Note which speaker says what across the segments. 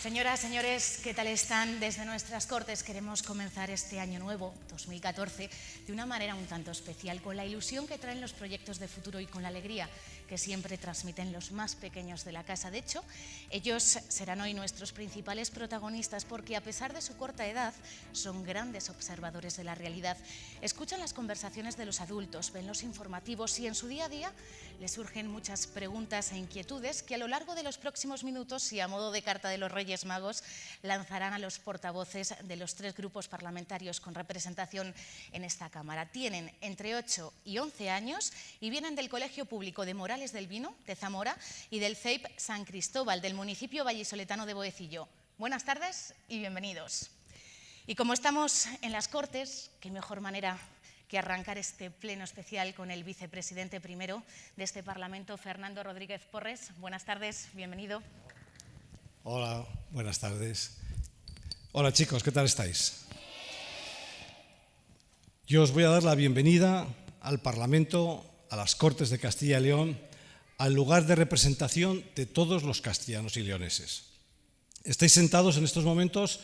Speaker 1: Señoras, señores, ¿qué tal están? Desde nuestras Cortes queremos comenzar este año nuevo, 2014, de una manera un tanto especial, con la ilusión que traen los proyectos de futuro y con la alegría que siempre transmiten los más pequeños de la casa. De hecho, ellos serán hoy nuestros principales protagonistas porque, a pesar de su corta edad, son grandes observadores de la realidad. Escuchan las conversaciones de los adultos, ven los informativos y en su día a día les surgen muchas preguntas e inquietudes que a lo largo de los próximos minutos y a modo de carta de los Reyes Magos lanzarán a los portavoces de los tres grupos parlamentarios con representación en esta Cámara. Tienen entre 8 y 11 años y vienen del Colegio Público de Morales del Vino, de Zamora, y del CEIP San Cristóbal, del municipio vallisoletano de Boecillo. Buenas tardes y bienvenidos. Y como estamos en las Cortes, qué mejor manera que arrancar este pleno especial con el vicepresidente primero de este Parlamento, Fernando Rodríguez Porres. Buenas tardes, bienvenido.
Speaker 2: Hola, buenas tardes. Hola chicos, ¿qué tal estáis? Yo os voy a dar la bienvenida al Parlamento, a las Cortes de Castilla y León, al lugar de representación de todos los castellanos y leoneses. Estáis sentados en estos momentos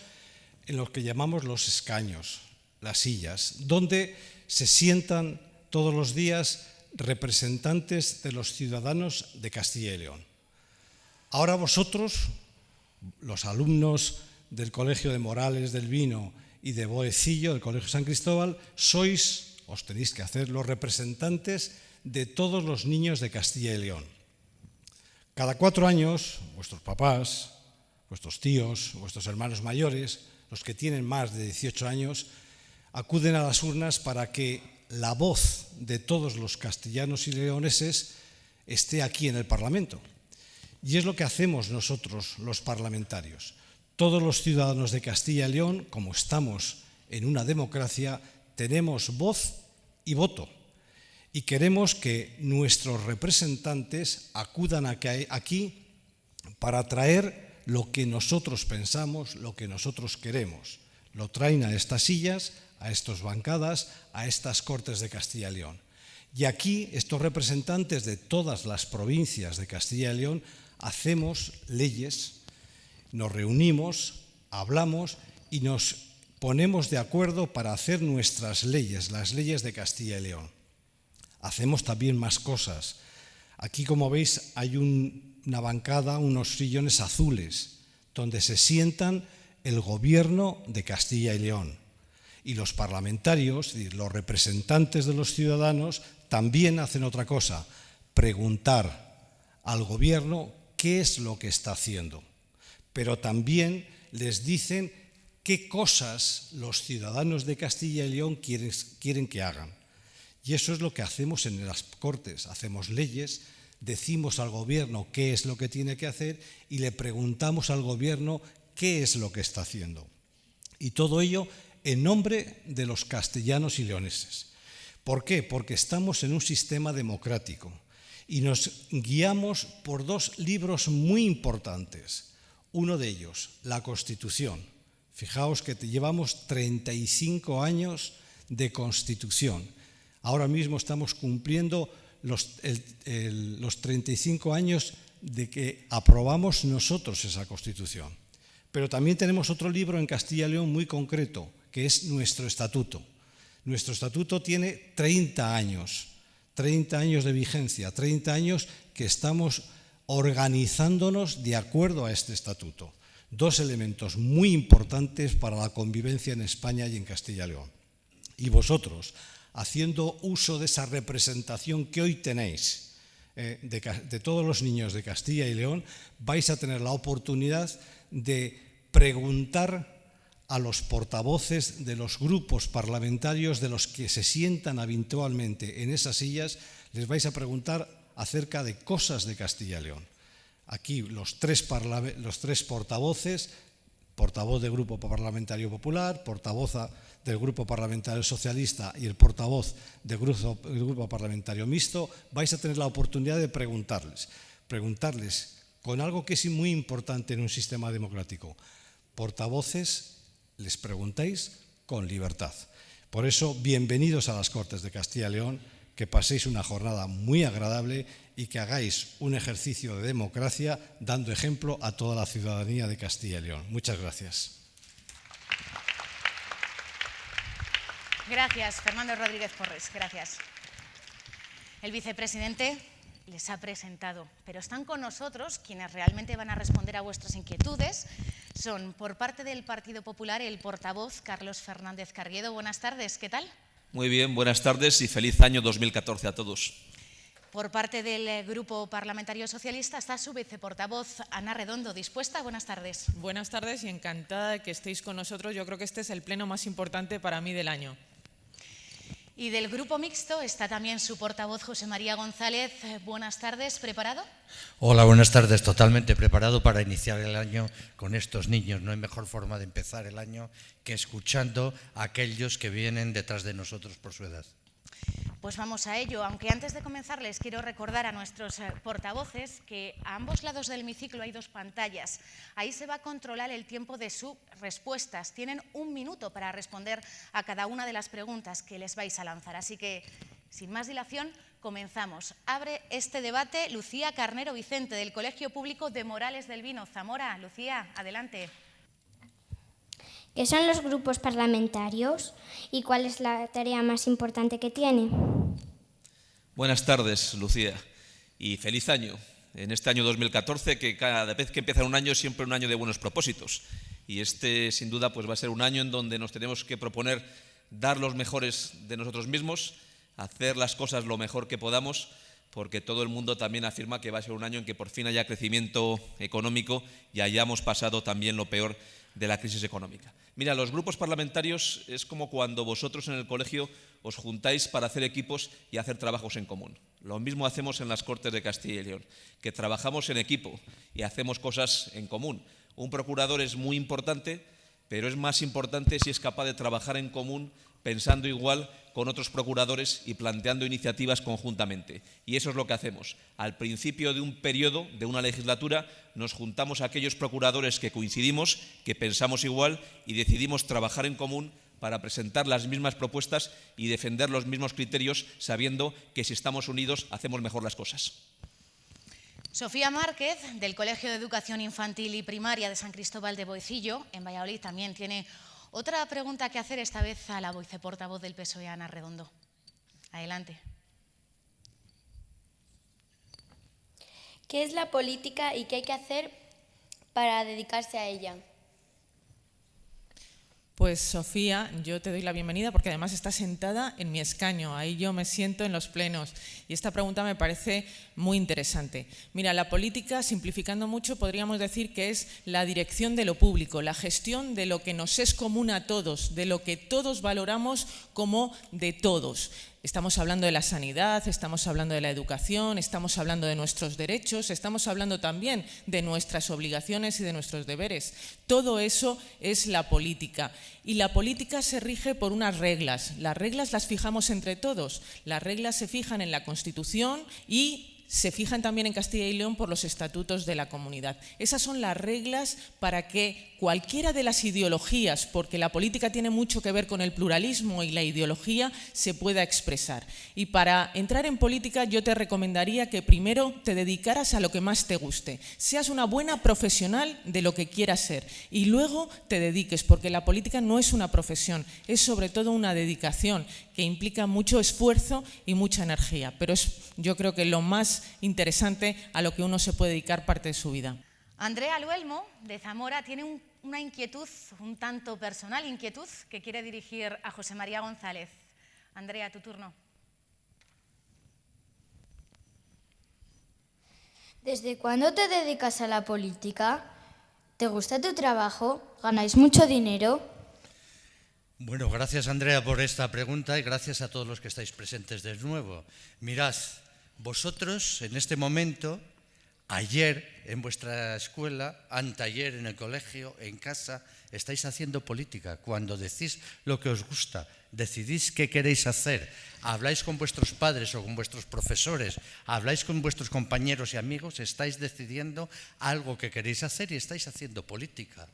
Speaker 2: en lo que llamamos los escaños, las sillas, donde se sientan todos los días representantes de los ciudadanos de Castilla y León. Ahora vosotros, los alumnos del Colegio de Morales del Vino y de Boecillo, del Colegio San Cristóbal, os tenéis que hacer los representantes de todos los niños de Castilla y León. Cada 4 años, vuestros papás, vuestros tíos, vuestros hermanos mayores, los que tienen más de 18 años, acuden a las urnas para que la voz de todos los castellanos y leoneses esté aquí en el Parlamento. Y es lo que hacemos nosotros, los parlamentarios. Todos los ciudadanos de Castilla y León, como estamos en una democracia, tenemos voz y voto. Y queremos que nuestros representantes acudan aquí para traer lo que nosotros pensamos, lo que nosotros queremos. Lo traen a estas sillas, a estas bancadas, a estas Cortes de Castilla y León. Y aquí estos representantes de todas las provincias de Castilla y León hacemos leyes, nos reunimos, hablamos y nos ponemos de acuerdo para hacer nuestras leyes, las leyes de Castilla y León. Hacemos también más cosas. Aquí, como veis, hay una bancada, unos sillones azules, donde se sientan el Gobierno de Castilla y León. Y los parlamentarios, los representantes de los ciudadanos, también hacen otra cosa, preguntar al Gobierno qué es lo que está haciendo. Pero también les dicen qué cosas los ciudadanos de Castilla y León quieren que hagan. Y eso es lo que hacemos en las Cortes. Hacemos leyes, decimos al Gobierno qué es lo que tiene que hacer y le preguntamos al Gobierno qué es lo que está haciendo. Y todo ello en nombre de los castellanos y leoneses. ¿Por qué? Porque estamos en un sistema democrático y nos guiamos por 2 libros muy importantes. Uno de ellos, la Constitución. Fijaos que llevamos 35 años de Constitución. Ahora mismo estamos cumpliendo los 35 años de que aprobamos nosotros esa Constitución. Pero también tenemos otro libro en Castilla y León muy concreto, que es nuestro Estatuto. Nuestro Estatuto tiene 30 años de vigencia, 30 años que estamos organizándonos de acuerdo a este Estatuto. 2 elementos muy importantes para la convivencia en España y en Castilla y León. Y vosotros, haciendo uso de esa representación que hoy tenéis de todos los niños de Castilla y León, vais a tener la oportunidad de preguntar a los portavoces de los grupos parlamentarios de los que se sientan habitualmente en esas sillas, les vais a preguntar acerca de cosas de Castilla y León. Aquí los tres portavoces, portavoz del Grupo Parlamentario Popular, portavoz del Grupo Parlamentario Socialista y el portavoz del Grupo Parlamentario Mixto, vais a tener la oportunidad de preguntarles con algo que es muy importante en un sistema democrático. Portavoces, les preguntáis con libertad. Por eso, bienvenidos a las Cortes de Castilla y León, que paséis una jornada muy agradable y que hagáis un ejercicio de democracia dando ejemplo a toda la ciudadanía de Castilla y León. Muchas gracias.
Speaker 1: Gracias, Fernando Rodríguez Porres. Gracias. El vicepresidente les ha presentado, pero están con nosotros quienes realmente van a responder a vuestras inquietudes. Son, por parte del Partido Popular, el portavoz Carlos Fernández Carriedo. Buenas tardes, ¿qué tal?
Speaker 3: Muy bien, buenas tardes y feliz año 2014 a todos.
Speaker 1: Por parte del Grupo Parlamentario Socialista está su viceportavoz, Ana Redondo. ¿Dispuesta? Buenas tardes.
Speaker 4: Buenas tardes y encantada de que estéis con nosotros. Yo creo que este es el pleno más importante para mí del año.
Speaker 1: Y del Grupo Mixto está también su portavoz, José María González. Buenas tardes, ¿preparado?
Speaker 5: Hola, buenas tardes. Totalmente preparado para iniciar el año con estos niños. No hay mejor forma de empezar el año que escuchando a aquellos que vienen detrás de nosotros por su edad.
Speaker 1: Pues vamos a ello, aunque antes de comenzar les quiero recordar a nuestros portavoces que a ambos lados del hemiciclo hay dos pantallas. Ahí se va a controlar el tiempo de sus respuestas. Tienen 1 minuto para responder a cada una de las preguntas que les vais a lanzar. Así que, sin más dilación, comenzamos. Abre este debate Lucía Carnero Vicente, del Colegio Público de Morales del Vino, Zamora. Lucía, adelante.
Speaker 6: ¿Qué son los grupos parlamentarios y cuál es la tarea más importante que tienen?
Speaker 3: Buenas tardes, Lucía, y feliz año. En este año 2014, que cada vez que empieza un año es siempre un año de buenos propósitos. Y este, sin duda, pues va a ser un año en donde nos tenemos que proponer dar los mejores de nosotros mismos, hacer las cosas lo mejor que podamos, porque todo el mundo también afirma que va a ser un año en que por fin haya crecimiento económico y hayamos pasado también lo peor de la crisis económica. Mira, los grupos parlamentarios es como cuando vosotros en el colegio os juntáis para hacer equipos y hacer trabajos en común. Lo mismo hacemos en las Cortes de Castilla y León, que trabajamos en equipo y hacemos cosas en común. Un procurador es muy importante, pero es más importante si es capaz de trabajar en común, pensando igual con otros procuradores y planteando iniciativas conjuntamente. Y eso es lo que hacemos. Al principio de un periodo, de una legislatura, nos juntamos a aquellos procuradores que coincidimos, que pensamos igual y decidimos trabajar en común para presentar las mismas propuestas y defender los mismos criterios, sabiendo que si estamos unidos hacemos mejor las cosas.
Speaker 1: Sofía Márquez, del Colegio de Educación Infantil y Primaria de San Cristóbal de Boecillo, en Valladolid, también tiene otra pregunta que hacer, esta vez a la viceportavoz del PSOE, Ana Redondo. Adelante.
Speaker 7: ¿Qué es la política y qué hay que hacer para dedicarse a ella?
Speaker 4: Pues Sofía, yo te doy la bienvenida porque además estás sentada en mi escaño, ahí yo me siento en los plenos y esta pregunta me parece muy interesante. Mira, la política, simplificando mucho, podríamos decir que es la dirección de lo público, la gestión de lo que nos es común a todos, de lo que todos valoramos como de todos. Estamos hablando de la sanidad, estamos hablando de la educación, estamos hablando de nuestros derechos, estamos hablando también de nuestras obligaciones y de nuestros deberes. Todo eso es la política. Y la política se rige por unas reglas. Las reglas las fijamos entre todos. Las reglas se fijan en la Constitución y se fijan también en Castilla y León por los estatutos de la comunidad. Esas son las reglas para que cualquiera de las ideologías, porque la política tiene mucho que ver con el pluralismo y la ideología, se pueda expresar. Y para entrar en política yo te recomendaría que primero te dedicaras a lo que más te guste, seas una buena profesional de lo que quieras ser y luego te dediques, porque la política no es una profesión, es sobre todo una dedicación que implica mucho esfuerzo y mucha energía, pero es, yo creo que lo más interesante a lo que uno se puede dedicar parte de su vida.
Speaker 1: Andrea Luelmo, de Zamora, tiene una inquietud, un tanto personal inquietud, que quiere dirigir a José María González. Andrea, tu turno.
Speaker 7: ¿Desde cuándo te dedicas a la política? ¿Te gusta tu trabajo? ¿Ganáis mucho dinero?
Speaker 5: Bueno, gracias Andrea por esta pregunta y gracias a todos los que estáis presentes de nuevo. Mirad, vosotros en este momento, ayer en vuestra escuela, anteayer en el colegio, en casa, estáis haciendo política. Cuando decís lo que os gusta, decidís qué queréis hacer, habláis con vuestros padres o con vuestros profesores, habláis con vuestros compañeros y amigos, estáis decidiendo algo que queréis hacer y estáis haciendo política.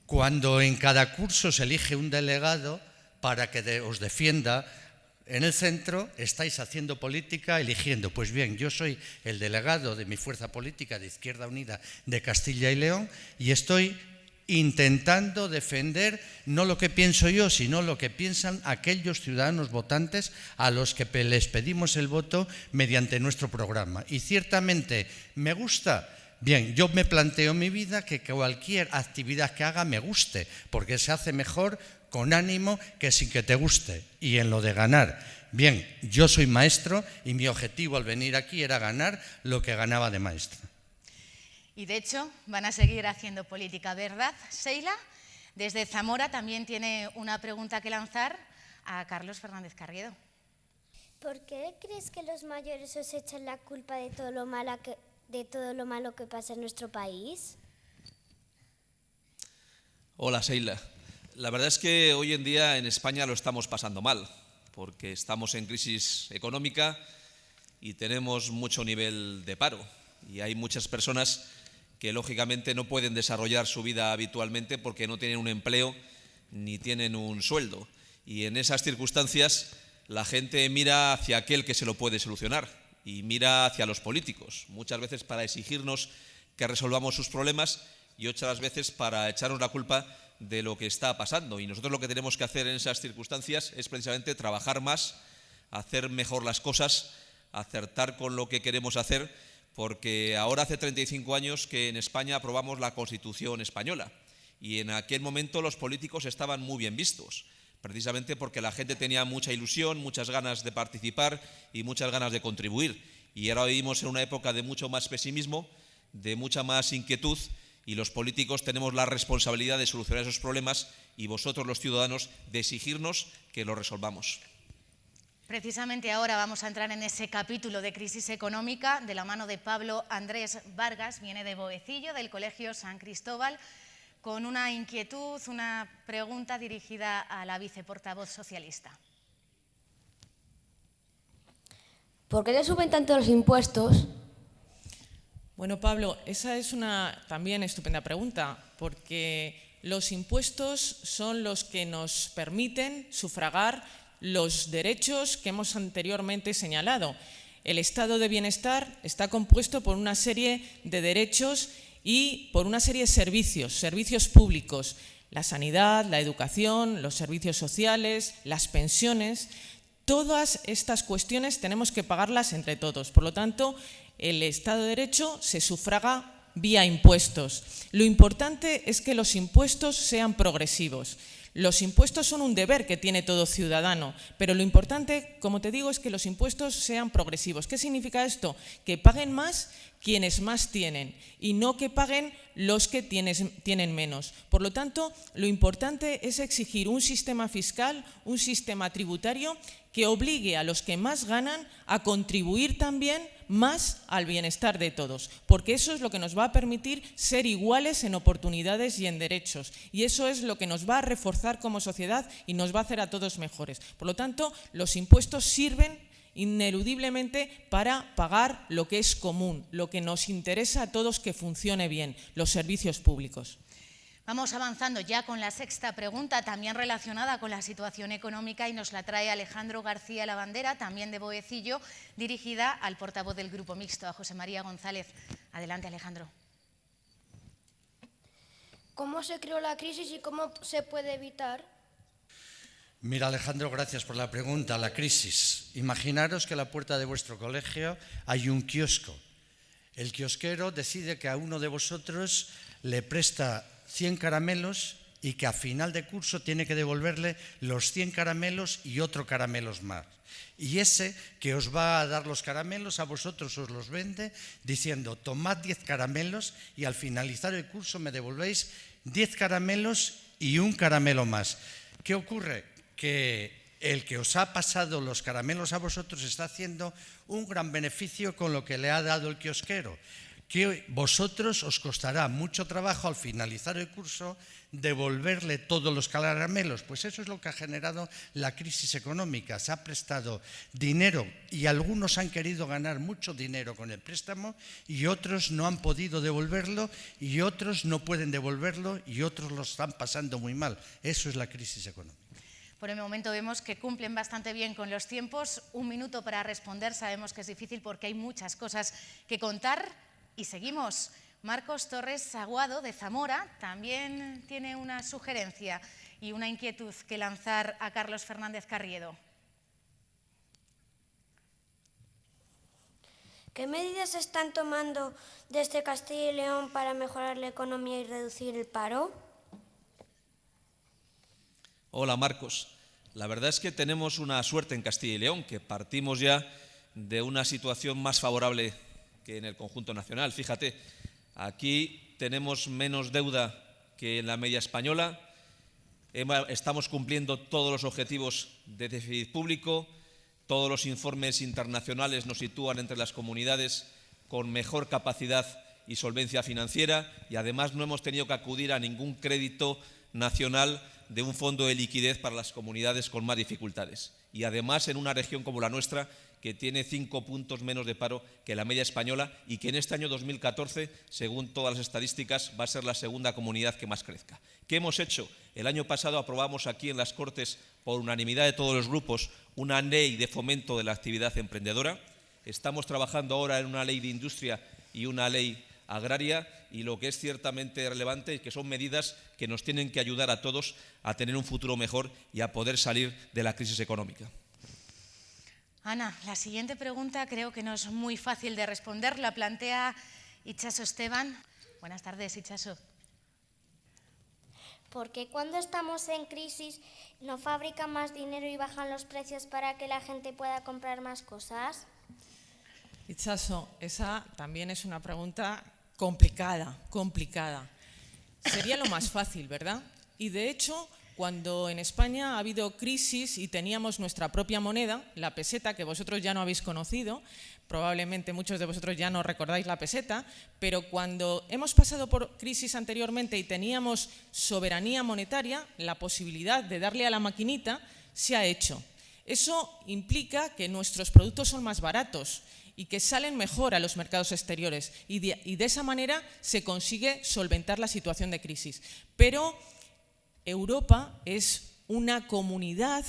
Speaker 5: Cuando en cada curso se elige un delegado para que os defienda en el centro estáis haciendo política, eligiendo. Pues bien, yo soy el delegado de mi fuerza política de Izquierda Unida de Castilla y León y estoy intentando defender no lo que pienso yo, sino lo que piensan aquellos ciudadanos votantes a los que les pedimos el voto mediante nuestro programa. Y ciertamente me gusta. Bien, yo me planteo mi vida que cualquier actividad que haga me guste, porque se hace mejor con ánimo que sin que te guste. Y en lo de ganar, bien, yo soy maestro y mi objetivo al venir aquí era ganar lo que ganaba de maestro.
Speaker 1: Y de hecho, van a seguir haciendo política, ¿verdad, Sheila? Desde Zamora también tiene una pregunta que lanzar a Carlos Fernández Carriedo.
Speaker 6: ¿Por qué crees que los mayores os echan la culpa de todo lo malo que pasa en nuestro país?
Speaker 3: Hola, Sheila. La verdad es que hoy en día en España lo estamos pasando mal, porque estamos en crisis económica y tenemos mucho nivel de paro. Y hay muchas personas que lógicamente no pueden desarrollar su vida habitualmente porque no tienen un empleo ni tienen un sueldo. Y en esas circunstancias la gente mira hacia aquel que se lo puede solucionar y mira hacia los políticos, muchas veces para exigirnos que resolvamos sus problemas y otras veces para echarnos la culpa de lo que está pasando. Y nosotros lo que tenemos que hacer en esas circunstancias es precisamente trabajar más, hacer mejor las cosas, acertar con lo que queremos hacer, porque ahora hace 35 años que en España aprobamos la Constitución española y en aquel momento los políticos estaban muy bien vistos, precisamente porque la gente tenía mucha ilusión, muchas ganas de participar y muchas ganas de contribuir. Y ahora vivimos en una época de mucho más pesimismo, de mucha más inquietud, y los políticos tenemos la responsabilidad de solucionar esos problemas y vosotros, los ciudadanos, de exigirnos que los resolvamos.
Speaker 1: Precisamente ahora vamos a entrar en ese capítulo de crisis económica de la mano de Pablo Andrés Vargas, viene de Boecillo, del Colegio San Cristóbal, con una inquietud, una pregunta dirigida a la viceportavoz socialista.
Speaker 8: ¿Por qué le suben tanto los impuestos?
Speaker 4: Bueno, Pablo, esa es una también estupenda pregunta, porque los impuestos son los que nos permiten sufragar los derechos que hemos anteriormente señalado. El estado de bienestar está compuesto por una serie de derechos y por una serie de servicios públicos, la sanidad, la educación, los servicios sociales, las pensiones. Todas estas cuestiones tenemos que pagarlas entre todos. Por lo tanto, el Estado de Derecho se sufraga vía impuestos. Lo importante es que los impuestos sean progresivos. Los impuestos son un deber que tiene todo ciudadano, pero lo importante, como te digo, es que los impuestos sean progresivos. ¿Qué significa esto? Que paguen más quienes más tienen y no que paguen los que tienen menos. Por lo tanto, lo importante es exigir un sistema fiscal, un sistema tributario que obligue a los que más ganan a contribuir también más al bienestar de todos, porque eso es lo que nos va a permitir ser iguales en oportunidades y en derechos, y eso es lo que nos va a reforzar como sociedad y nos va a hacer a todos mejores. Por lo tanto, los impuestos sirven ineludiblemente para pagar lo que es común, lo que nos interesa a todos que funcione bien, los servicios públicos.
Speaker 1: Vamos avanzando ya con la sexta pregunta, también relacionada con la situación económica, y nos la trae Alejandro García Lavandera, también de Boecillo, dirigida al portavoz del Grupo Mixto, a José María González. Adelante, Alejandro.
Speaker 9: ¿Cómo se creó la crisis y cómo se puede evitar?
Speaker 5: Mira, Alejandro, gracias por la pregunta. La crisis. Imaginaros que a la puerta de vuestro colegio hay un kiosco. El kiosquero decide que a uno de vosotros le presta 100 caramelos y que a final de curso tiene que devolverle los 100 caramelos y otro caramelos más. Y ese que os va a dar los caramelos a vosotros os los vende diciendo: tomad 10 caramelos y al finalizar el curso me devolvéis 10 caramelos y un caramelo más. ¿Qué ocurre? Que el que os ha pasado los caramelos a vosotros está haciendo un gran beneficio con lo que le ha dado el kiosquero, que vosotros os costará mucho trabajo al finalizar el curso devolverle todos los caramelos. Pues eso es lo que ha generado la crisis económica. Se ha prestado dinero y algunos han querido ganar mucho dinero con el préstamo y otros no han podido devolverlo y otros no pueden devolverlo y otros lo están pasando muy mal. Eso es la crisis económica.
Speaker 1: Por el momento vemos que cumplen bastante bien con los tiempos. 1 minuto para responder, sabemos que es difícil porque hay muchas cosas que contar. Y seguimos. Marcos Torres Aguado, de Zamora, también tiene una sugerencia y una inquietud que lanzar a Carlos Fernández Carriedo.
Speaker 6: ¿Qué medidas se están tomando desde Castilla y León para mejorar la economía y reducir el paro?
Speaker 3: Hola Marcos, la verdad es que tenemos una suerte en Castilla y León, que partimos ya de una situación más favorable que en el conjunto nacional. Fíjate, aquí tenemos menos deuda que en la media española, estamos cumpliendo todos los objetivos de déficit público, todos los informes internacionales nos sitúan entre las comunidades con mejor capacidad y solvencia financiera y además no hemos tenido que acudir a ningún crédito nacional de un fondo de liquidez para las comunidades con más dificultades. Y además en una región como la nuestra, que tiene 5 puntos menos de paro que la media española y que en este año 2014, según todas las estadísticas, va a ser la segunda comunidad que más crezca. ¿Qué hemos hecho? El año pasado aprobamos aquí en las Cortes, por unanimidad de todos los grupos, una ley de fomento de la actividad emprendedora. Estamos trabajando ahora en una ley de industria y una ley agraria y lo que es ciertamente relevante es que son medidas que nos tienen que ayudar a todos a tener un futuro mejor y a poder salir de la crisis económica.
Speaker 1: Ana, la siguiente pregunta creo que no es muy fácil de responder. La plantea Itxaso Esteban. Buenas tardes, Itxaso.
Speaker 6: ¿Por qué cuando estamos en crisis no fabrican más dinero y bajan los precios para que la gente pueda comprar más cosas?
Speaker 4: Itxaso, esa también es una pregunta complicada. Sería lo más fácil, ¿verdad? Y de hecho, cuando en España ha habido crisis y teníamos nuestra propia moneda, la peseta, que vosotros ya no habéis conocido, probablemente muchos de vosotros ya no recordáis la peseta, pero cuando hemos pasado por crisis anteriormente y teníamos soberanía monetaria, la posibilidad de darle a la maquinita se ha hecho. Eso implica que nuestros productos son más baratos y que salen mejor a los mercados exteriores y de esa manera se consigue solventar la situación de crisis. Pero Europa es una comunidad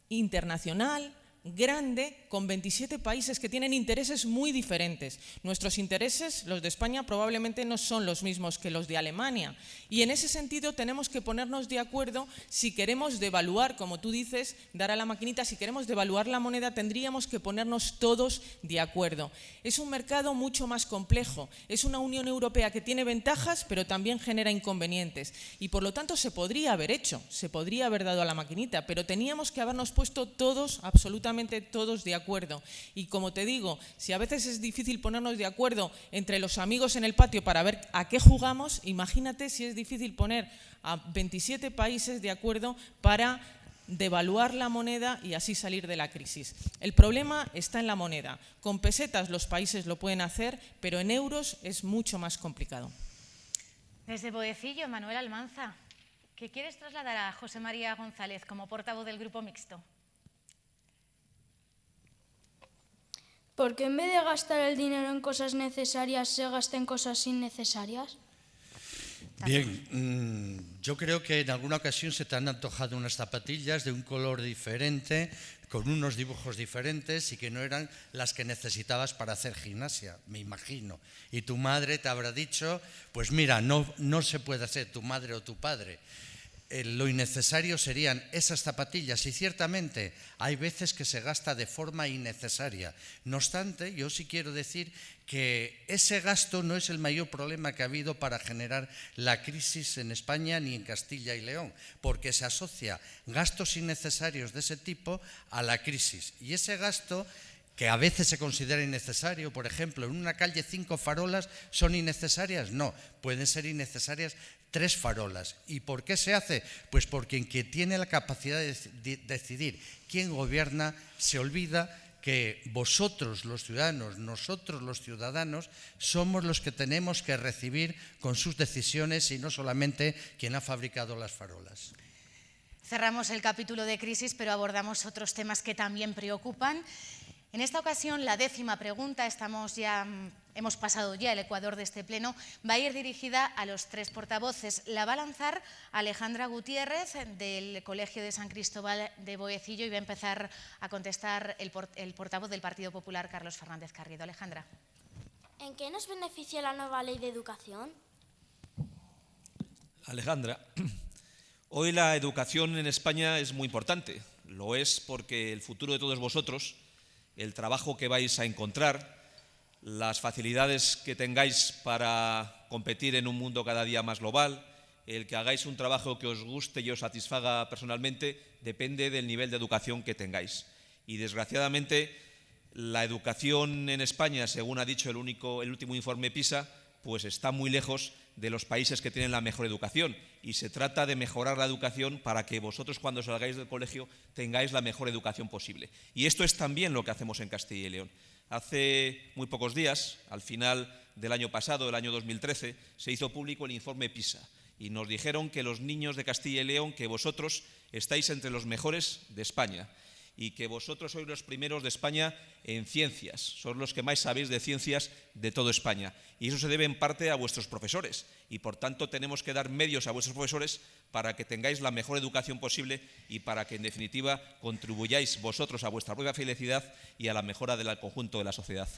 Speaker 4: internacional grande con 27 países que tienen intereses muy diferentes. Nuestros intereses, los de España, probablemente no son los mismos que los de Alemania. Y en ese sentido tenemos que ponernos de acuerdo si queremos devaluar, como tú dices, dar a la maquinita, si queremos devaluar la moneda tendríamos que ponernos todos de acuerdo. Es un mercado mucho más complejo, es una Unión Europea que tiene ventajas pero también genera inconvenientes y por lo tanto se podría haber hecho, se podría haber dado a la maquinita, pero teníamos que habernos puesto todos, absolutamente todos de acuerdo. Y como te digo, si a veces es difícil ponernos de acuerdo entre los amigos en el patio para ver a qué jugamos, imagínate si es difícil poner a 27 países de acuerdo para devaluar la moneda y así salir de la crisis. El problema está en la moneda. Con pesetas los países lo pueden hacer, pero en euros es mucho más complicado.
Speaker 1: Desde Boecillo, Manuel Almanza, ¿qué quieres trasladar a José María González como portavoz del Grupo Mixto?
Speaker 7: ¿Por qué en vez de gastar el dinero en cosas necesarias se gasta en cosas innecesarias?
Speaker 5: Bien, yo creo que en alguna ocasión se te han antojado unas zapatillas de un color diferente, con unos dibujos diferentes y que no eran las que necesitabas para hacer gimnasia, me imagino. Y tu madre te habrá dicho, pues mira, no se puede hacer, tu madre o tu padre. Lo innecesario serían esas zapatillas y ciertamente hay veces que se gasta de forma innecesaria. No obstante, yo sí quiero decir que ese gasto no es el mayor problema que ha habido para generar la crisis en España ni en Castilla y León, porque se asocia gastos innecesarios de ese tipo a la crisis. Y ese gasto que a veces se considera innecesario, por ejemplo, en una calle 5 farolas son innecesarias, no, pueden ser innecesarias 3 farolas. ¿Y por qué se hace? Pues porque quien tiene la capacidad de decidir quién gobierna se olvida que vosotros los ciudadanos, nosotros los ciudadanos, somos los que tenemos que recibir con sus decisiones y no solamente quien ha fabricado las farolas.
Speaker 1: Cerramos el capítulo de crisis, pero abordamos otros temas que también preocupan. En esta ocasión, la 10ª pregunta, hemos pasado ya el ecuador de este pleno, va a ir dirigida a los 3 portavoces. La va a lanzar Alejandra Gutiérrez, del Colegio de San Cristóbal de Boecillo, y va a empezar a contestar el portavoz del Partido Popular, Carlos Fernández Carriedo. Alejandra.
Speaker 9: ¿En qué nos beneficia la nueva ley de educación?
Speaker 3: Alejandra, hoy la educación en España es muy importante. Lo es porque el futuro de todos vosotros, el trabajo que vais a encontrar, las facilidades que tengáis para competir en un mundo cada día más global, el que hagáis un trabajo que os guste y os satisfaga personalmente, depende del nivel de educación que tengáis. Y desgraciadamente, la educación en España, según ha dicho el último informe PISA, pues está muy lejos de los países que tienen la mejor educación, y se trata de mejorar la educación para que vosotros, cuando salgáis del colegio, tengáis la mejor educación posible. Y esto es también lo que hacemos en Castilla y León. Hace muy pocos días, al final del año pasado, del año 2013, se hizo público el informe PISA, y nos dijeron que los niños de Castilla y León, que vosotros estáis entre los mejores de España, y que vosotros sois los primeros de España en ciencias, sois los que más sabéis de ciencias de toda España. Y eso se debe en parte a vuestros profesores, y por tanto tenemos que dar medios a vuestros profesores para que tengáis la mejor educación posible y para que en definitiva contribuyáis vosotros a vuestra propia felicidad y a la mejora del conjunto de la sociedad.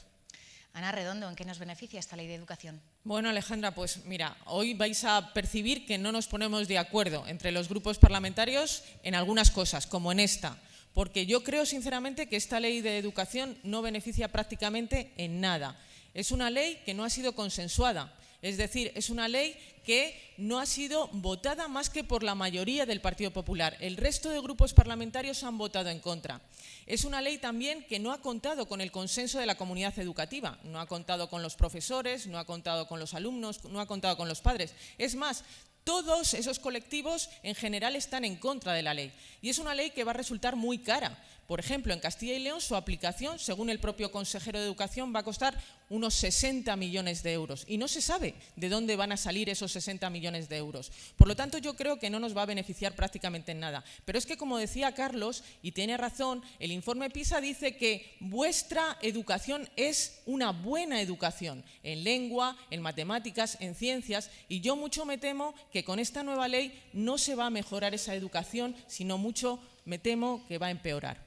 Speaker 1: Ana Redondo, ¿en qué nos beneficia esta ley de educación?
Speaker 4: Bueno, Alejandra, pues mira, hoy vais a percibir que no nos ponemos de acuerdo entre los grupos parlamentarios en algunas cosas, como en esta. Porque yo creo sinceramente que esta ley de educación no beneficia prácticamente en nada. Es una ley que no ha sido consensuada, es decir, es una ley que no ha sido votada más que por la mayoría del Partido Popular. El resto de grupos parlamentarios han votado en contra. Es una ley también que no ha contado con el consenso de la comunidad educativa, no ha contado con los profesores, no ha contado con los alumnos, no ha contado con los padres. Es más, todos esos colectivos en general están en contra de la ley, y es una ley que va a resultar muy cara. Por ejemplo, en Castilla y León su aplicación, según el propio consejero de Educación, va a costar unos 60 millones de euros y no se sabe de dónde van a salir esos 60 millones de euros. Por lo tanto, yo creo que no nos va a beneficiar prácticamente en nada. Pero es que, como decía Carlos, y tiene razón, el informe PISA dice que vuestra educación es una buena educación en lengua, en matemáticas, en ciencias, y yo mucho me temo que con esta nueva ley no se va a mejorar esa educación, sino mucho me temo que va a empeorar.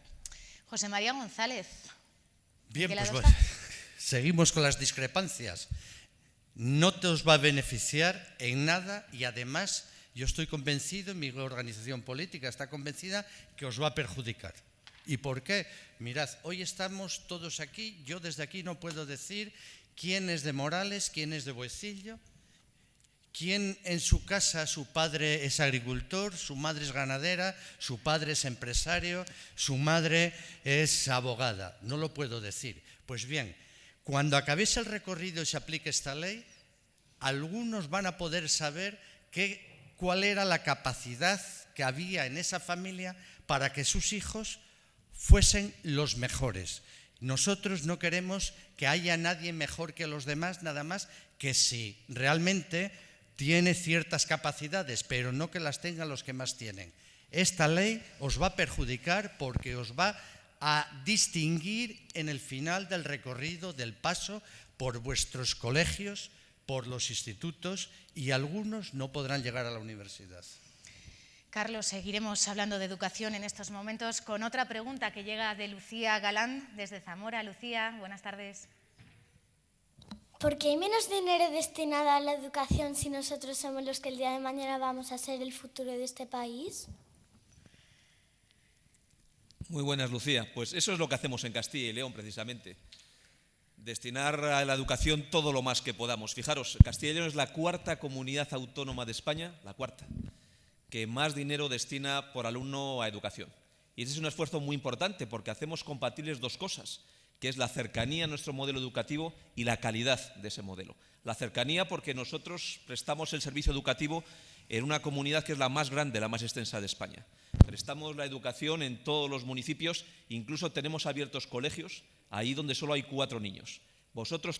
Speaker 1: José María González.
Speaker 5: Bien,
Speaker 1: ¿De qué
Speaker 5: pues
Speaker 1: lado
Speaker 5: bueno,
Speaker 1: está?
Speaker 5: seguimos con las discrepancias. No te os va a beneficiar en nada, y además yo estoy convencido, mi organización política está convencida, que os va a perjudicar. ¿Y por qué? Mirad, hoy estamos todos aquí, yo desde aquí no puedo decir quién es de Morales, quién es de Boecillo, quién en su casa su padre es agricultor, su madre es ganadera, su padre es empresario, su madre es abogada. No lo puedo decir. Pues bien, cuando acabéis el recorrido y se aplique esta ley, algunos van a poder saber cuál era la capacidad que había en esa familia para que sus hijos fuesen los mejores. Nosotros no queremos que haya nadie mejor que los demás, nada más que si realmente tiene ciertas capacidades, pero no que las tengan los que más tienen. Esta ley os va a perjudicar porque os va a distinguir en el final del recorrido, del paso por vuestros colegios, por los institutos, y algunos no podrán llegar a la universidad.
Speaker 1: Carlos, seguiremos hablando de educación en estos momentos con otra pregunta que llega de Lucía Galán desde Zamora. Lucía, buenas tardes.
Speaker 6: ¿Por qué hay menos dinero destinado a la educación si nosotros somos los que el día de mañana vamos a ser el futuro de este país?
Speaker 3: Muy buenas, Lucía. Pues eso es lo que hacemos en Castilla y León, precisamente. Destinar a la educación todo lo más que podamos. Fijaros, Castilla y León es la 4ª comunidad autónoma de España, la 4ª, que más dinero destina por alumno a educación. Y ese es un esfuerzo muy importante porque hacemos compatibles dos cosas, que es la cercanía a nuestro modelo educativo y la calidad de ese modelo. La cercanía porque nosotros prestamos el servicio educativo en una comunidad que es la más grande, la más extensa de España. Prestamos la educación en todos los municipios, incluso tenemos abiertos colegios, ahí donde solo hay 4 niños.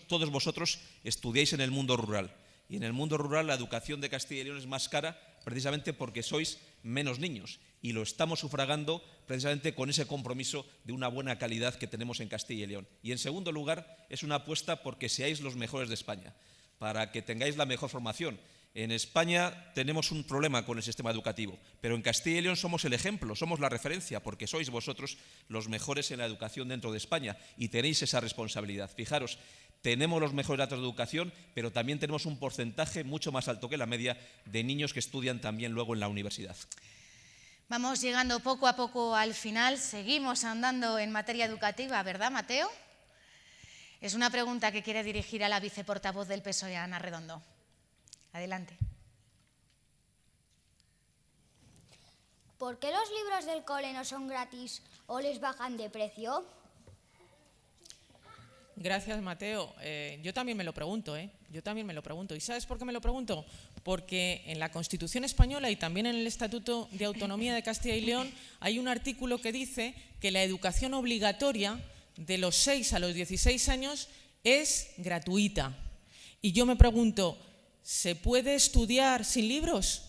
Speaker 3: Todos vosotros, estudiáis en el mundo rural. Y en el mundo rural la educación de Castilla y León es más cara precisamente porque sois menos niños. y lo estamos sufragando precisamente con ese compromiso de una buena calidad que tenemos en Castilla y León. Y en segundo lugar, es una apuesta porque seáis los mejores de España, para que tengáis la mejor formación. En España tenemos un problema con el sistema educativo, pero en Castilla y León somos el ejemplo, somos la referencia, porque sois vosotros los mejores en la educación dentro de España y tenéis esa responsabilidad. Fijaros, tenemos los mejores datos de educación, pero también tenemos un porcentaje mucho más alto que la media de niños que estudian también luego en la universidad.
Speaker 1: Vamos llegando poco a poco al final, seguimos andando en materia educativa, ¿verdad, Mateo? Es una pregunta que quiere dirigir a la viceportavoz del PSOE, Ana Redondo. Adelante.
Speaker 6: ¿Por qué los libros del cole no son gratis o les bajan de precio?
Speaker 4: Gracias, Mateo. Yo también me lo pregunto, Yo también me lo pregunto. ¿Y sabes por qué me lo pregunto? Porque en la Constitución española y también en el Estatuto de Autonomía de Castilla y León hay un artículo que dice que la educación obligatoria de los 6 a los 16 años es gratuita. Y yo me pregunto, ¿se puede estudiar sin libros?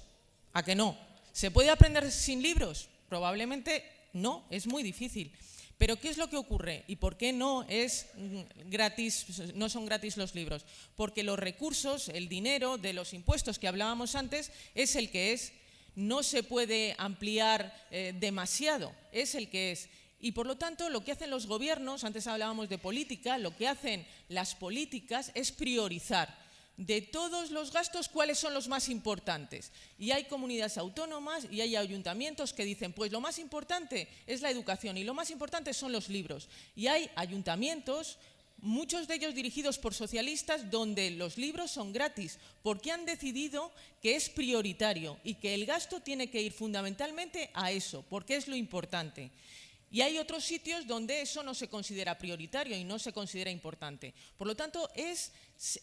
Speaker 4: ¿A que no? ¿Se puede aprender sin libros? Probablemente no, es muy difícil. Pero ¿qué es lo que ocurre? ¿Y por qué no son gratis los libros? Porque los recursos, el dinero de los impuestos que hablábamos antes es el que es. No se puede ampliar demasiado, es el que es. Y por lo tanto, lo que hacen los gobiernos, antes hablábamos de política, lo que hacen las políticas es priorizar. De todos los gastos, ¿cuáles son los más importantes? Y hay comunidades autónomas y hay ayuntamientos que dicen, pues lo más importante es la educación y lo más importante son los libros. Y hay ayuntamientos, muchos de ellos dirigidos por socialistas, donde los libros son gratis, porque han decidido que es prioritario y que el gasto tiene que ir fundamentalmente a eso, porque es lo importante. Y hay otros sitios donde eso no se considera prioritario y no se considera importante. Por lo tanto, es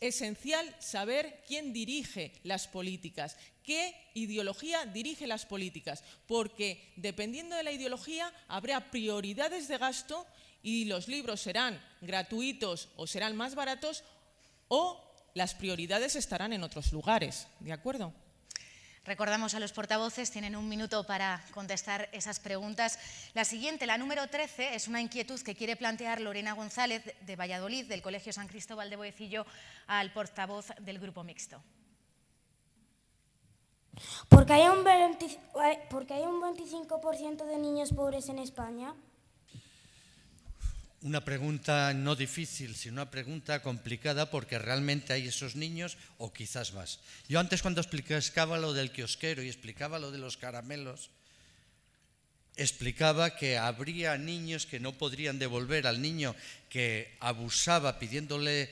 Speaker 4: esencial saber quién dirige las políticas, qué ideología dirige las políticas, porque dependiendo de la ideología habrá prioridades de gasto y los libros serán gratuitos o serán más baratos o las prioridades estarán en otros lugares, ¿de acuerdo?
Speaker 1: Recordamos a los portavoces, tienen un minuto para contestar esas preguntas. La siguiente, la número 13, es una inquietud que quiere plantear Lorena González de Valladolid, del Colegio San Cristóbal de Boecillo, al portavoz del Grupo Mixto.
Speaker 6: ¿Por qué hay un 25% de niños pobres en España?
Speaker 5: Una pregunta no difícil, sino una pregunta complicada porque realmente hay esos niños o quizás más. Yo antes cuando explicaba lo del kiosquero y explicaba lo de los caramelos, explicaba que habría niños que no podrían devolver al niño que abusaba pidiéndole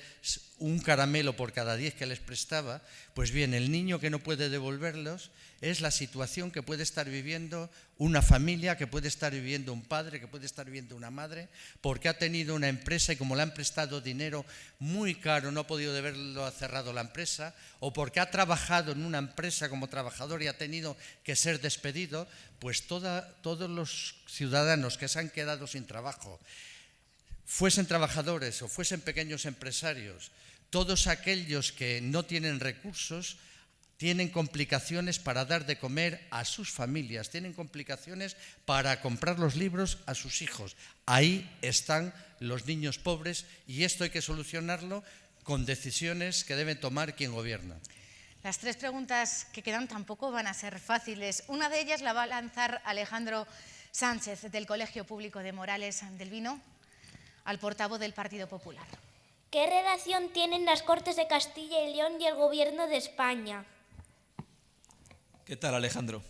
Speaker 5: un caramelo por cada 10 que les prestaba. Pues bien, el niño que no puede devolverlos es la situación que puede estar viviendo una familia, que puede estar viviendo un padre, que puede estar viviendo una madre, porque ha tenido una empresa y como le han prestado dinero muy caro no ha podido deberlo cerrado la empresa, o porque ha trabajado en una empresa como trabajador y ha tenido que ser despedido. Pues todos los ciudadanos que se han quedado sin trabajo, fuesen trabajadores o fuesen pequeños empresarios, todos aquellos que no tienen recursos, tienen complicaciones para dar de comer a sus familias, tienen complicaciones para comprar los libros a sus hijos. Ahí están los niños pobres y esto hay que solucionarlo con decisiones que deben tomar quien gobierna.
Speaker 1: Las 3 preguntas que quedan tampoco van a ser fáciles. Una de ellas la va a lanzar Alejandro Sánchez, del Colegio Público de Morales del Vino, al portavoz del Partido Popular.
Speaker 6: ¿Qué relación tienen las Cortes de Castilla y León y el Gobierno de España?
Speaker 3: ¿Qué tal, Alejandro?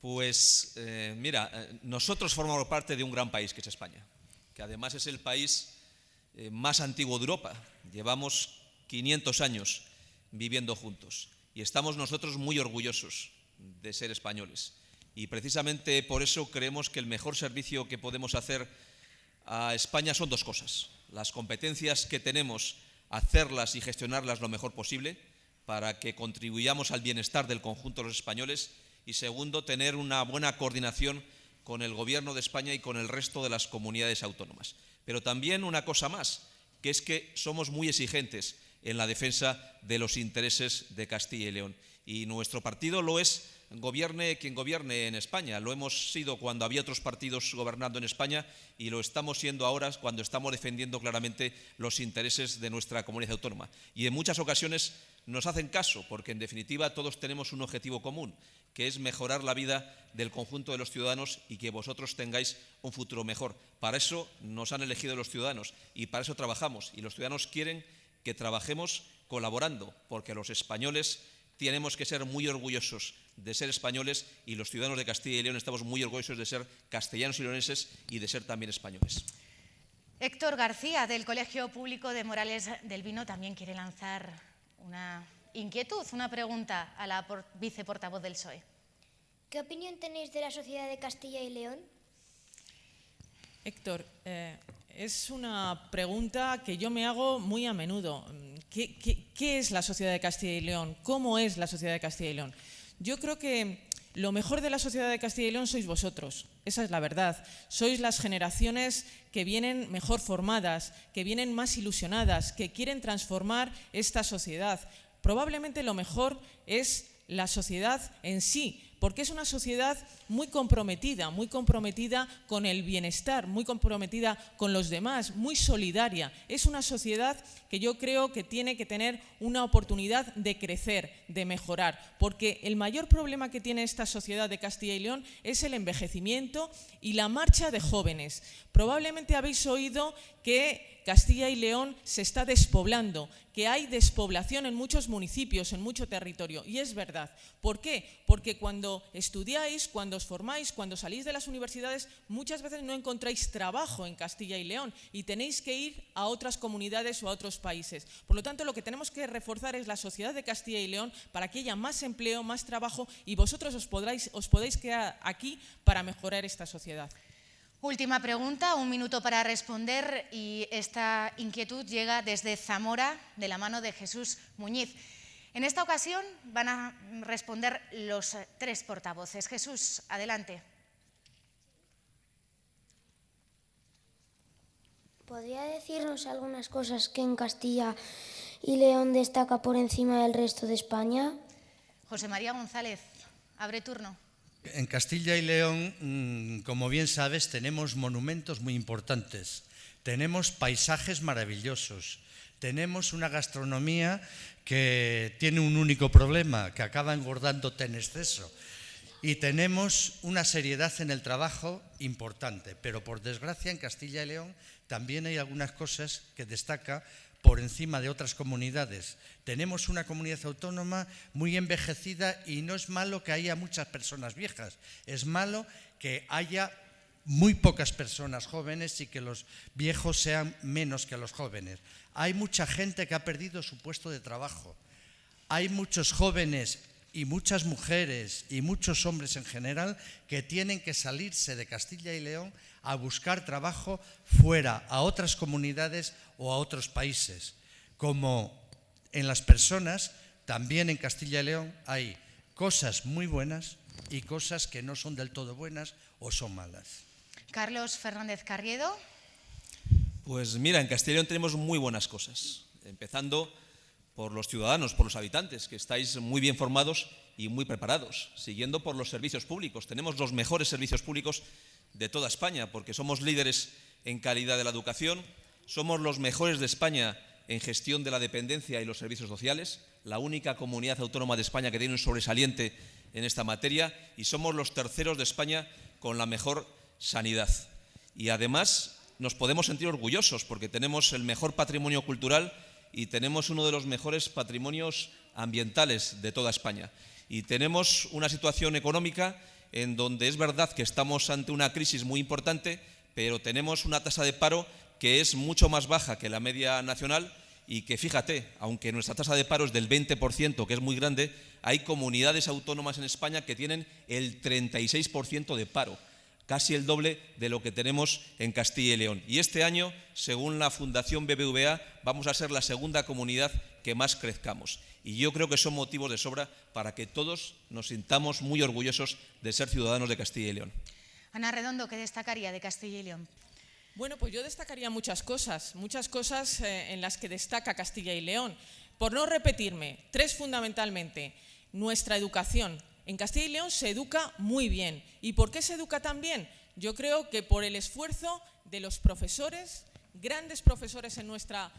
Speaker 3: Pues mira, nosotros formamos parte de un gran país que es España, que además es el país más antiguo de Europa. Llevamos 500 años viviendo juntos y estamos nosotros muy orgullosos de ser españoles. Y precisamente por eso creemos que el mejor servicio que podemos hacer a España son 2 cosas. Las competencias que tenemos, hacerlas y gestionarlas lo mejor posible, para que contribuyamos al bienestar del conjunto de los españoles y segundo, tener una buena coordinación con el Gobierno de España y con el resto de las comunidades autónomas. Pero también una cosa más, que es que somos muy exigentes en la defensa de los intereses de Castilla y León. Y nuestro partido lo es, gobierne quien gobierne en España. Lo hemos sido cuando había otros partidos gobernando en España y lo estamos siendo ahora cuando estamos defendiendo claramente los intereses de nuestra comunidad autónoma. Y en muchas ocasiones nos hacen caso, porque en definitiva todos tenemos un objetivo común, que es mejorar la vida del conjunto de los ciudadanos y que vosotros tengáis un futuro mejor. Para eso nos han elegido los ciudadanos y para eso trabajamos. Y los ciudadanos quieren que trabajemos colaborando, porque los españoles tenemos que ser muy orgullosos de ser españoles y los ciudadanos de Castilla y León estamos muy orgullosos de ser castellanos y leoneses y de ser también españoles.
Speaker 1: Héctor García, del Colegio Público de Morales del Vino, también quiere lanzar una inquietud, una pregunta a la viceportavoz del PSOE.
Speaker 9: ¿Qué opinión tenéis de la sociedad de Castilla y León?
Speaker 4: Héctor, es una pregunta que yo me hago muy a menudo. ¿Qué es la sociedad de Castilla y León? ¿Cómo es la sociedad de Castilla y León? Yo creo que lo mejor de la sociedad de Castilla y León sois vosotros, esa es la verdad. Sois las generaciones que vienen mejor formadas, que vienen más ilusionadas, que quieren transformar esta sociedad. Probablemente lo mejor es la sociedad en sí, porque es una sociedad muy comprometida con el bienestar, muy comprometida con los demás, muy solidaria. Es una sociedad que yo creo que tiene que tener una oportunidad de crecer, de mejorar, porque el mayor problema que tiene esta sociedad de Castilla y León es el envejecimiento y la marcha de jóvenes. Probablemente habéis oído que Castilla y León se está despoblando, que hay despoblación en muchos municipios, en mucho territorio, y es verdad. ¿Por qué? Porque cuando estudiáis, cuando os formáis, cuando salís de las universidades, muchas veces no encontráis trabajo en Castilla y León y tenéis que ir a otras comunidades o a otros países. Por lo tanto, lo que tenemos que reforzar es la sociedad de Castilla y León para que haya más empleo, más trabajo y vosotros os podáis quedar aquí para mejorar esta sociedad.
Speaker 1: Última pregunta, 1 minuto para responder y esta inquietud llega desde Zamora de la mano de Jesús Muñiz. En esta ocasión van a responder los 3 portavoces. Jesús, adelante.
Speaker 6: ¿Podría decirnos algunas cosas que en Castilla y León destaca por encima del resto de España?
Speaker 1: José María González, abre turno.
Speaker 5: En Castilla y León, como bien sabes, tenemos monumentos muy importantes, tenemos paisajes maravillosos, tenemos una gastronomía que tiene un único problema, que acaba engordándote en exceso, y tenemos una seriedad en el trabajo importante, pero por desgracia en Castilla y León también hay algunas cosas que destaca por encima de otras comunidades. Tenemos una comunidad autónoma muy envejecida y no es malo que haya muchas personas viejas, es malo que haya muy pocas personas jóvenes y que los viejos sean menos que los jóvenes. Hay mucha gente que ha perdido su puesto de trabajo, hay muchos jóvenes y muchas mujeres y muchos hombres en general que tienen que salirse de Castilla y León a buscar trabajo fuera, a otras comunidades o a otros países. Como en las personas, también en Castilla y León hay cosas muy buenas y cosas que no son del todo buenas o son malas.
Speaker 1: Carlos Fernández Carriedo.
Speaker 3: Pues mira, en Castilla y León tenemos muy buenas cosas, empezando por los ciudadanos, por los habitantes, que estáis muy bien formados y muy preparados, siguiendo por los servicios públicos. Tenemos los mejores servicios públicos de toda España, porque somos líderes en calidad de la educación, somos los mejores de España en gestión de la dependencia y los servicios sociales, la única comunidad autónoma de España que tiene un sobresaliente en esta materia, y somos los terceros de España con la mejor sanidad. Y además nos podemos sentir orgullosos porque tenemos el mejor patrimonio cultural y tenemos uno de los mejores patrimonios ambientales de toda España. Y tenemos una situación económica en donde es verdad que estamos ante una crisis muy importante, pero tenemos una tasa de paro que es mucho más baja que la media nacional y que, fíjate, aunque nuestra tasa de paro es del 20%, que es muy grande, hay comunidades autónomas en España que tienen el 36% de paro, casi el doble de lo que tenemos en Castilla y León. Y este año, según la Fundación BBVA, vamos a ser la segunda comunidad que más crezcamos. Y yo creo que son motivos de sobra para que todos nos sintamos muy orgullosos de ser ciudadanos de Castilla y León.
Speaker 1: Ana Redondo, ¿qué destacaría de Castilla y León?
Speaker 4: Bueno, pues yo destacaría muchas cosas en las que destaca Castilla y León. Por no repetirme, 3 fundamentalmente. Nuestra educación. En Castilla y León se educa muy bien. ¿Y por qué se educa tan bien? Yo creo que por el esfuerzo de los profesores, grandes profesores en nuestra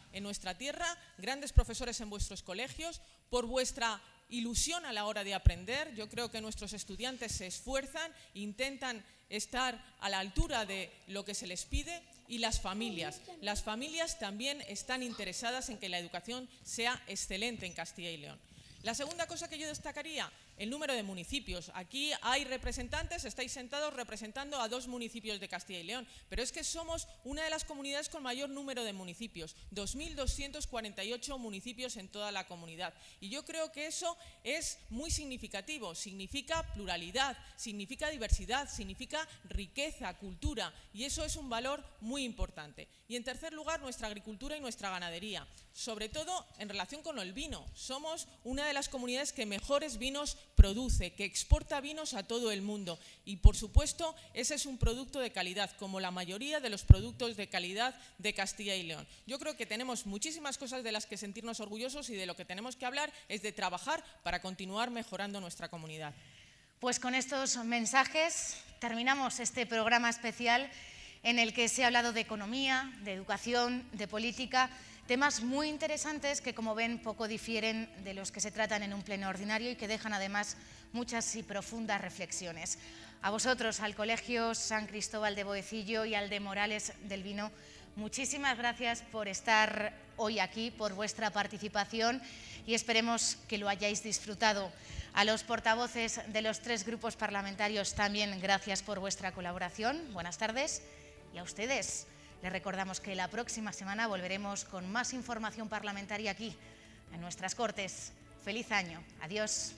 Speaker 4: tierra, grandes profesores en vuestros colegios, por vuestra ilusión a la hora de aprender. Yo creo que nuestros estudiantes se esfuerzan, intentan estar a la altura de lo que se les pide, y las familias. Las familias también están interesadas en que la educación sea excelente en Castilla y León. La segunda cosa que yo destacaría, el número de municipios. Aquí hay representantes, estáis sentados representando a 2 municipios de Castilla y León, pero es que somos una de las comunidades con mayor número de municipios, 2.248 municipios en toda la comunidad. Y yo creo que eso es muy significativo, significa pluralidad, significa diversidad, significa riqueza, cultura, y eso es un valor muy importante. Y en tercer lugar, nuestra agricultura y nuestra ganadería, sobre todo en relación con el vino. Somos una de las comunidades que mejores vinos produce, que exporta vinos a todo el mundo, y por supuesto ese es un producto de calidad, como la mayoría de los productos de calidad de Castilla y León. Yo creo que tenemos muchísimas cosas de las que sentirnos orgullosos, y de lo que tenemos que hablar es de trabajar para continuar mejorando nuestra comunidad.
Speaker 1: Pues con estos mensajes terminamos este programa especial en el que se ha hablado de economía, de educación, de política, temas muy interesantes que, como ven, poco difieren de los que se tratan en un pleno ordinario y que dejan además muchas y profundas reflexiones. A vosotros, al Colegio San Cristóbal de Boecillo y al de Morales del Vino, muchísimas gracias por estar hoy aquí, por vuestra participación, y esperemos que lo hayáis disfrutado. A los portavoces de los 3 grupos parlamentarios también gracias por vuestra colaboración. Buenas tardes. Y a ustedes les recordamos que la próxima semana volveremos con más información parlamentaria aquí, en nuestras Cortes. ¡Feliz año! Adiós.